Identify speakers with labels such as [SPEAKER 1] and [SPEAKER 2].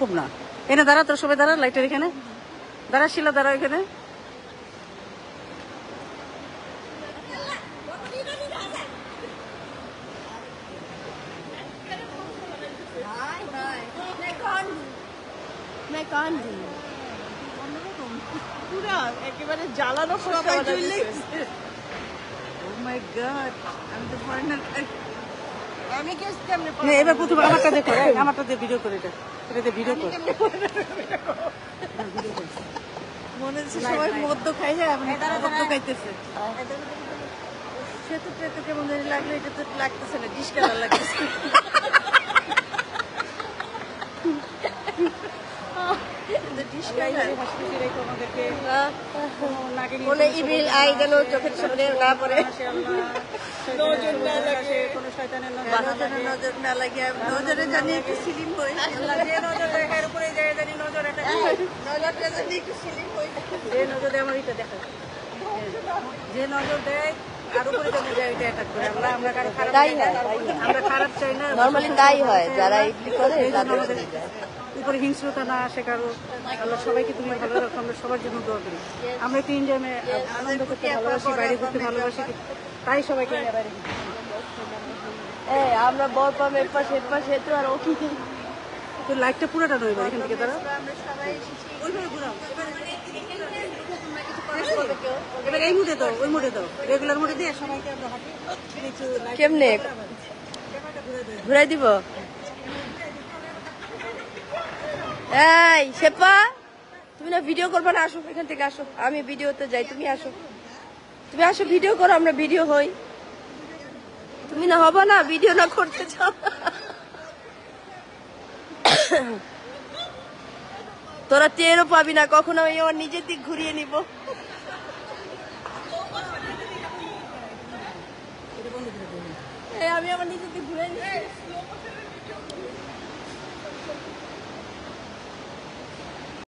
[SPEAKER 1] খুব না এনে দাঁড়া তোর সবাই দাঁড়া লাইটের এখানে দাঁড়া শিলা দাঁড়া এখানে
[SPEAKER 2] একেবারে জ্বালানো
[SPEAKER 1] সবাই চলে ও মাই গড আমি তো ফরেনার
[SPEAKER 2] আমি কেস কেমনে
[SPEAKER 1] এবার প্রথম আমারটা দেখো আমারটা দিয়ে ভিডিও করে এটাতে ভিডিও কর
[SPEAKER 2] মনে হচ্ছে সবাই মদ্য খাই যায় আপনি মদ্য খাইতেছে সে তো কেমন জানি লাগলো এটা তো লাগতেছে না ডিশ কালার লাগতেছে চোখের সামনে না পড়ে নজর না লাগে নজরে জানি একটু সিলিম হই যে নজর দেখার উপরে যায় জানি নজর একটা নজরটা জানি একটু সিলিম হই যে নজর দেয় আমার এটা দেখা যে নজর দেয় আর উপরে জানি যায় এটা অ্যাটাক করে আমরা কারো খারাপ আমরা খারাপ চাই না
[SPEAKER 3] নরমালি তাই হয় যারা ইডলি করে তাদের
[SPEAKER 1] উপরে হিংস্রতা না আসে কারো আল্লাহ সবাইকে তুমি ভালো রাখো আমরা সবার জন্য দোয়া করি আমরা একটু ইন্ডিয়ামে আনন্দ করতে ভালোবাসি বাইরে ঘুরতে ভালোবাসি তাই সবাইকে বাইরে
[SPEAKER 3] আমরা বর পাম এর পাশে তো আর ও কি
[SPEAKER 1] তো লাইটটা পুরোটা নয় এখান থেকে তারা এবার এই মুডে দাও ওই মুডে দাও রেগুলার মুডে দিয়ে সবাইকে আমরা
[SPEAKER 3] কেমনে ঘুরাই দিব এই শেপা তুমি না ভিডিও করবে না আসো এখান থেকে আসো আমি ভিডিওতে যাই তুমি আসো ভিডিও করো আমরা ভিডিও হই তুমি না হবা না ভিডিও না করতে চাও তোরা টেরও পাবি না কখন আমি আমার নিজের দিক ঘুরিয়ে নিব আমি আমার নিজের দিক ঘুরে নিই